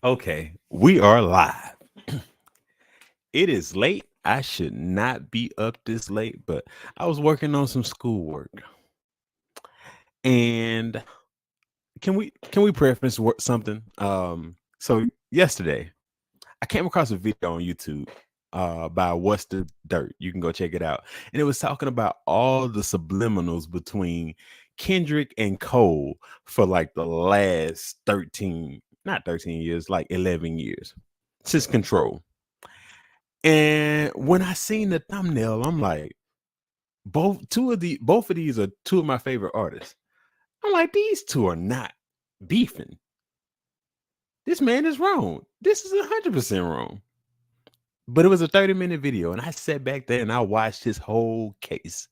Okay, we are live. It is late. I should not be up this late, but I was working on some schoolwork. And can we preference something? So yesterday I came across a video on YouTube by What's the Dirt. You can go check it out. And it was talking about all the subliminals between Kendrick and Cole for like the last 13, not 13 years, like 11 years since Control. And when I seen the thumbnail, I'm like, both of these are two of my favorite artists. I'm like, these two are not beefing. This man is wrong. This is 100% wrong. But it was a 30-minute video, and I sat back there and I watched his whole case.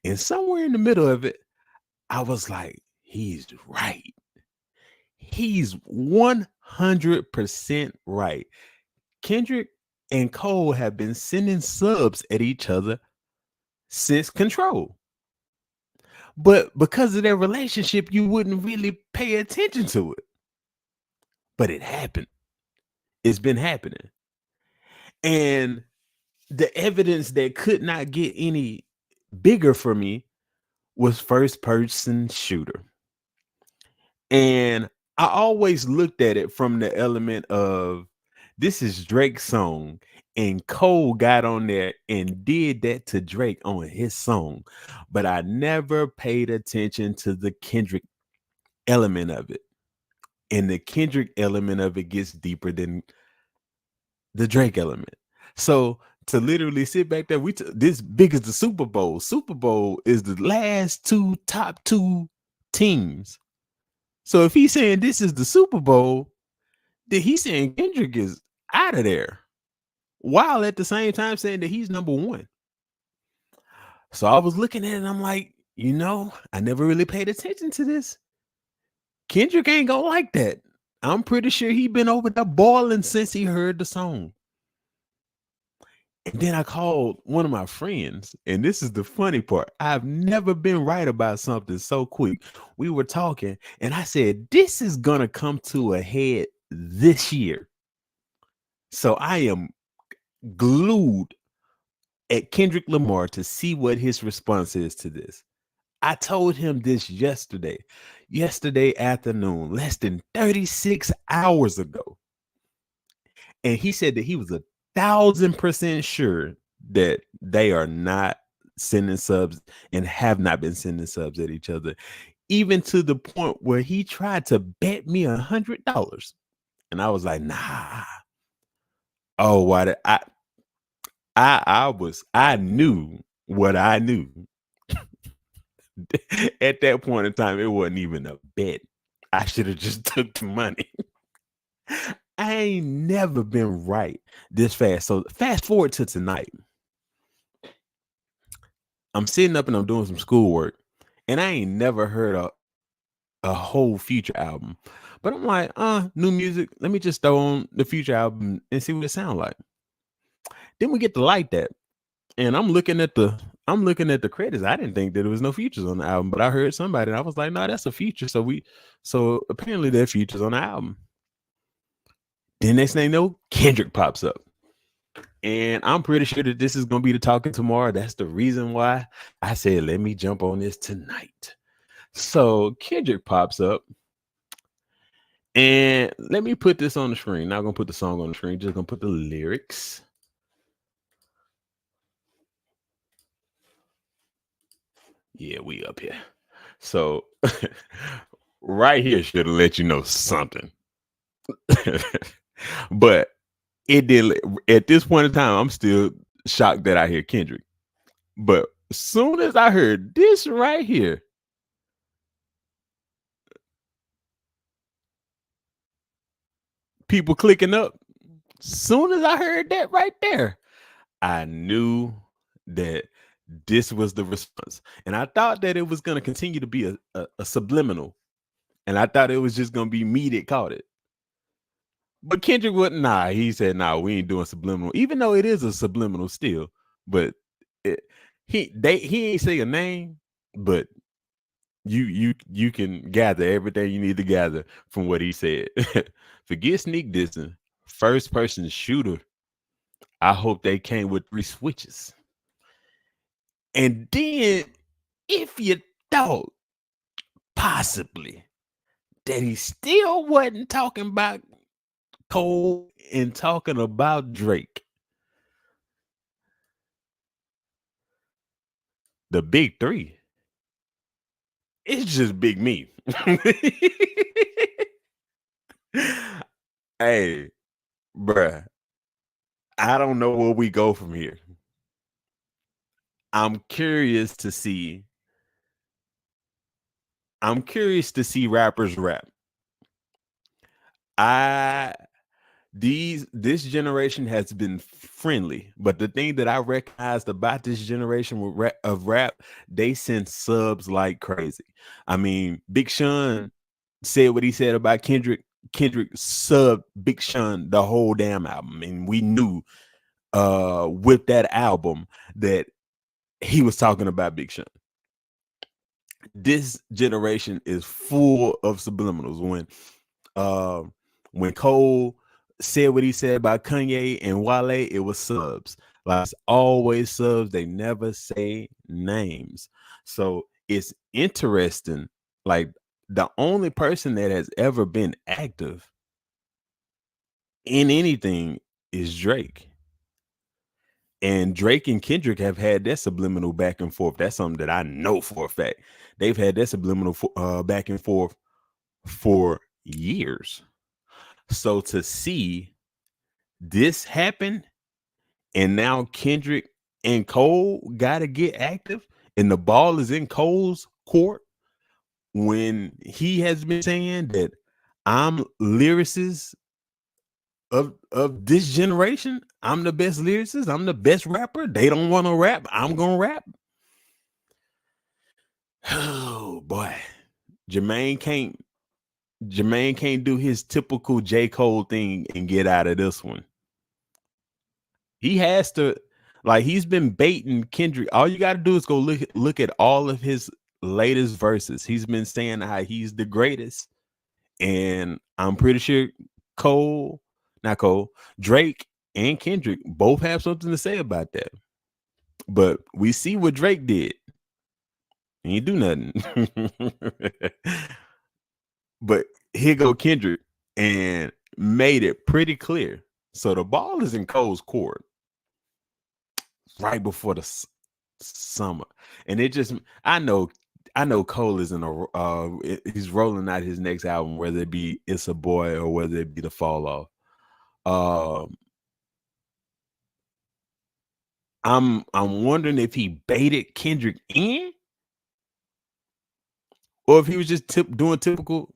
And somewhere in the middle of it, I was like, he's right. He's 100% right. Kendrick and Cole have been sending subs at each other since Control. But because of their relationship, you wouldn't really pay attention to it. But it happened. It's been happening. And the evidence that could not get any bigger for me was first person shooter. And I always looked at it from the element of this is Drake's song, and Cole got on there and did that to Drake on his song. But I never paid attention to the Kendrick element of it. And the Kendrick element of it gets deeper than the Drake element. So to literally sit back there, this big as the Super Bowl. Super Bowl is the last top two teams. So if he's saying this is the Super Bowl, then he's saying Kendrick is out of there, while at the same time saying that he's number one. So I was looking at it and I'm like, I never really paid attention to this. Kendrick ain't gonna like that. I'm pretty sure he been over there boiling since he heard the song. And then I called one of my friends, and this is the funny part. I've never been right about something so quick. We were talking, and I said, this is gonna come to a head this year. So I am glued at Kendrick Lamar to see what his response is to this. I told him this yesterday afternoon, less than 36 hours ago. And he said that he was 1,000% sure that they are not sending subs and have not been sending subs at each other, even to the point where he tried to bet me $100. And I was like, nah. Oh, why did I knew what I knew. At that point in time, it wasn't even a bet. I should have just took the money. I ain't never been right this fast. So fast forward to tonight. I'm sitting up and I'm doing some schoolwork, and I ain't never heard a whole Future album. But I'm like, new music. Let me just throw on the Future album and see what it sounds like. Then we get to like that. And I'm looking at the credits. I didn't think that there was no features on the album, but I heard somebody and I was like, no, that's a feature. So apparently there are features on the album. Then next thing you know, Kendrick pops up. And I'm pretty sure that this is gonna be the talking tomorrow. That's the reason why I said let me jump on this tonight. So Kendrick pops up. And let me put this on the screen. Not gonna put the song on the screen, just gonna put the lyrics. Yeah, we up here. So right here should have let you know something. But it did. At this point in time, I'm still shocked that I hear Kendrick. But as soon as I heard this right here, people clicking up, soon as I heard that right there, I knew that this was the response. And I thought that it was going to continue to be a subliminal. And I thought it was just going to be me that caught it. But Kendrick wouldn't. Nah, he said, "Nah, we ain't doing subliminal." Even though it is a subliminal still, but he ain't say a name, but You can gather everything you need to gather from what he said. Forget sneak dissing. First person shooter. I hope they came with 3 switches. And then if you thought possibly that he still wasn't talking about Cole and talking about Drake, the big three, it's just big me. Hey, bruh, I don't know where we go from here. I'm curious to see. I'm curious to see rappers rap. I this generation has been friendly, but the thing that I recognized about this generation of rap, they send subs like crazy. I mean, Big Sean said what he said about Kendrick. Kendrick subbed Big Sean the whole damn album, and we knew with that album that he was talking about Big Sean. This generation is full of subliminals. Uh, when Cole said what he said about Kanye and Wale, it was subs. Like it's always subs. They never say names. So it's interesting. Like the only person that has ever been active in anything is Drake. And Drake and Kendrick have had that subliminal back and forth. That's something that I know for a fact. They've had that subliminal back and forth for years. So to see this happen, and now Kendrick and Cole got to get active, and the ball is in Cole's court when he has been saying that I'm lyricist of this generation. I'm the best lyricist. I'm the best rapper. They don't want to rap. I'm gonna rap. Oh boy, Jermaine can't. Jermaine can't do his typical J. Cole thing and get out of this one. He has to, like, he's been baiting Kendrick. All you got to do is go look at all of his latest verses. He's been saying how he's the greatest, and I'm pretty sure Drake and Kendrick both have something to say about that. But we see what Drake did. He ain't do nothing. But here go Kendrick and made it pretty clear. So the ball is in Cole's court right before the summer, and it just I know Cole is in he's rolling out his next album, whether it be It's a Boy or whether it be The Fall Off. I'm wondering if he baited Kendrick in, or if he was just doing typical,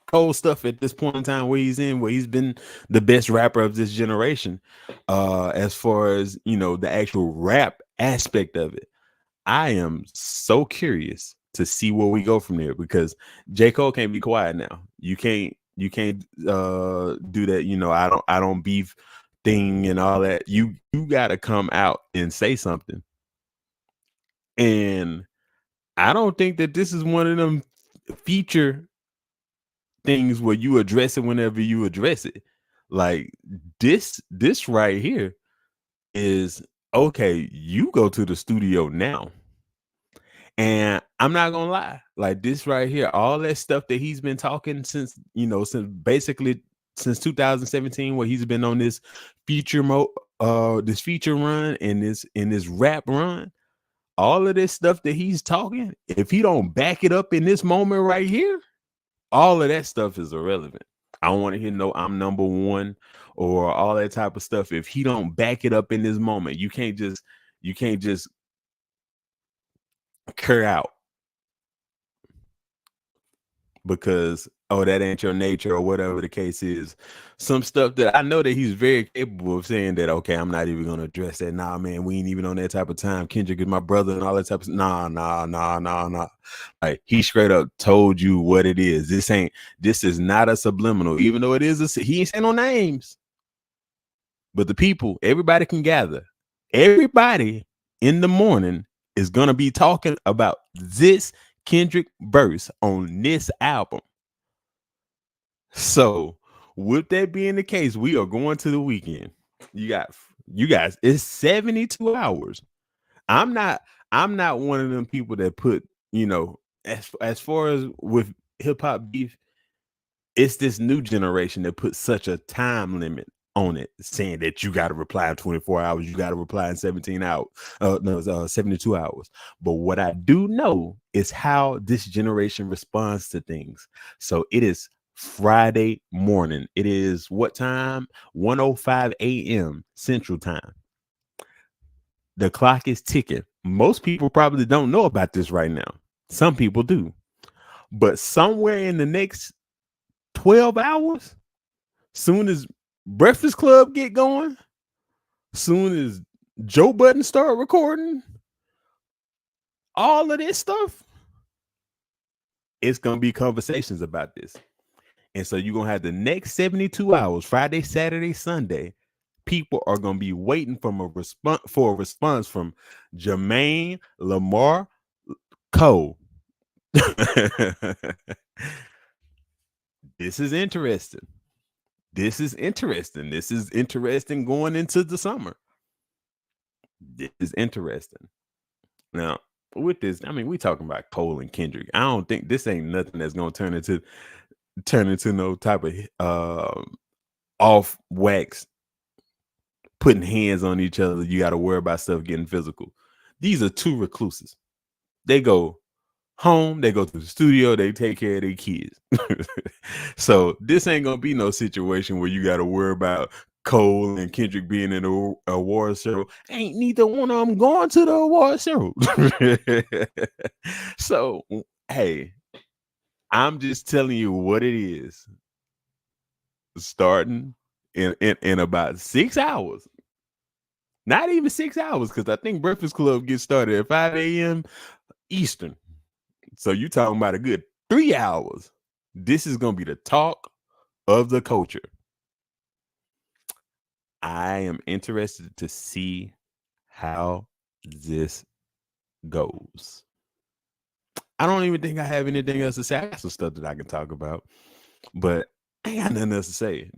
Cole stuff at this point in time where he's been the best rapper of this generation. As far as the actual rap aspect of it, I am so curious to see where we go from there, because J. Cole can't be quiet now. You can't do that. I don't beef thing and all that. You got to come out and say something. And I don't think that this is one of them feature things where you address it whenever you address it. Like this right here is okay. You go to the studio now. And I'm not gonna lie, like this right here, all that stuff that he's been talking since 2017, where he's been on this feature run and this rap run, all of this stuff that he's talking, if he don't back it up in this moment right here, all of that stuff is irrelevant. I don't want to hear no I'm number one or all that type of stuff. If he don't back it up in this moment, you can't just clear out because that ain't your nature or whatever the case is. Some stuff that I know that he's very capable of saying that, okay, I'm not even gonna address that. Nah, man, we ain't even on that type of time. Kendrick is my brother and all that type of nah. Like he straight up told you what it is. This is not a subliminal, even though it is he ain't saying no names. But the people, everybody can gather. Everybody in the morning is gonna be talking about this Kendrick verse on this album. So, with that being the case, we are going to the weekend. You got you guys, it's 72 hours. I'm not I'm not one of them people that put, as far as with hip hop beef, it's this new generation that puts such a time limit on it, saying that you got to reply in 24 hours, you got to reply in 17 hours, no, it's 72 hours. But what I do know is how this generation responds to things. So it is Friday morning. It is what time? 1:05 a.m. Central Time. The clock is ticking. Most people probably don't know about this right now. Some people do. But somewhere in the next 12 hours, soon as Breakfast Club get going, soon as Joe Budden start recording, all of this stuff, it's going to be conversations about this. And so you're going to have the next 72 hours, Friday, Saturday, Sunday. People are going to be waiting for a response from Jermaine Lamar Cole. This is interesting. This is interesting. This is interesting going into the summer. This is interesting. Now, with this, I mean, we talking about Cole and Kendrick. I don't think this ain't nothing that's gonna turn into no type of off wax putting hands on each other. You got to worry about stuff getting physical. These are two recluses. They go home, they go to the studio, they take care of their kids. So this ain't gonna be no situation where you got to worry about Cole and Kendrick being in a award show. Ain't neither one of them going to the award show. So hey, I'm just telling you what it is. Starting in about 6 hours. Not even 6 hours, because I think Breakfast Club gets started at 5 a.m. Eastern. So you talking about a good 3 hours. This is going to be the talk of the culture. I am interested to see how this goes. I don't even think I have anything else to say. I got some stuff that I can talk about, but I ain't got nothing else to say.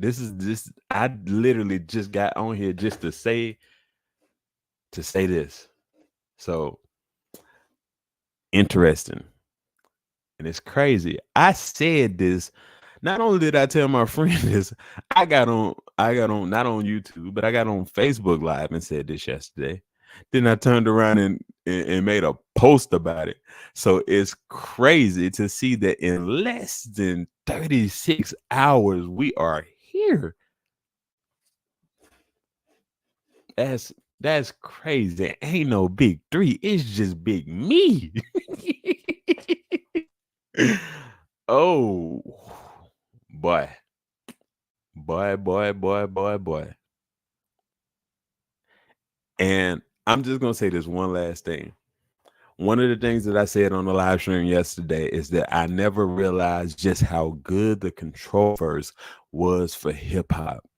I literally just got on here just to say this. So interesting. And it's crazy. I said this. Not only did I tell my friend this, I got on not on YouTube, but I got on Facebook Live and said this yesterday. Then I turned around and made a post about it. So it's crazy to see that in less than 36 hours we are here. That's crazy. Ain't no big three. It's just big me. Oh boy. Boy. And I'm just gonna say this one last thing. One of the things that I said on the live stream yesterday is that I never realized just how good the Control verse was for hip hop.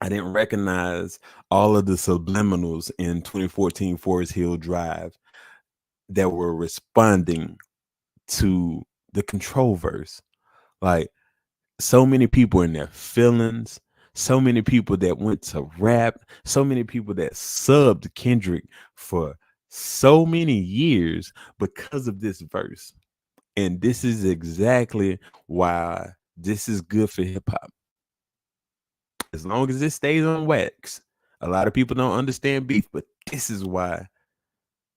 I didn't recognize all of the subliminals in 2014 Forest Hill Drive that were responding to the Control verse. Like, so many people in their feelings, so many people that went to rap, so many people that subbed Kendrick for so many years because of this verse. And this is exactly why this is good for hip hop. As long as it stays on wax. A lot of people don't understand beef, but this is why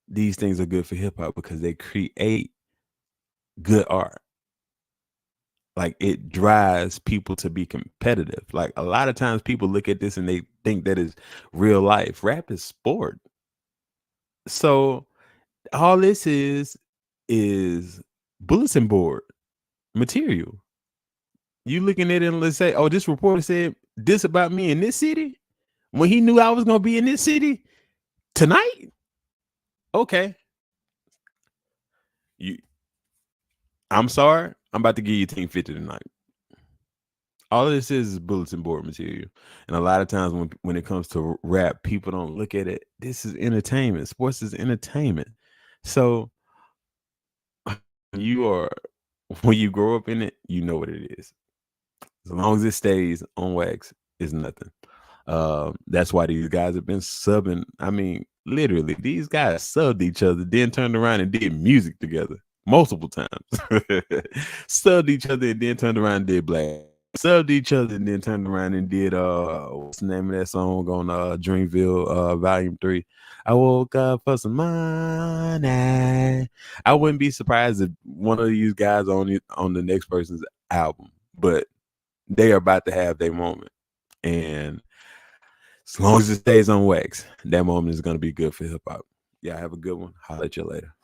these things are good for hip hop, because they create good art. Like, it drives people to be competitive. Like, a lot of times people look at this and they think that is real life. Rap is sport. So all this is bulletin board material. You looking at it and let's say, oh, this reporter said this about me in this city when he knew I was gonna be in this city tonight. Okay. I'm sorry. I'm about to give you Team 50 tonight. All of this is bulletin board material. And a lot of times when it comes to rap, people don't look at it. This is entertainment. Sports is entertainment. So you are when you grow up in it, you know what it is. As long as it stays on wax, it's nothing. That's why these guys have been subbing. I mean, literally, these guys subbed each other, then turned around and did music together multiple times. Subbed each other and then turned around and did black. Subbed each other and then turned around and did what's the name of that song on Dreamville Volume 3? I woke up for some money. I wouldn't be surprised if one of these guys on the next person's album, but they are about to have their moment. And as long as it stays on wax, that moment is going to be good for hip hop. Yeah, have a good one. Holla at you later.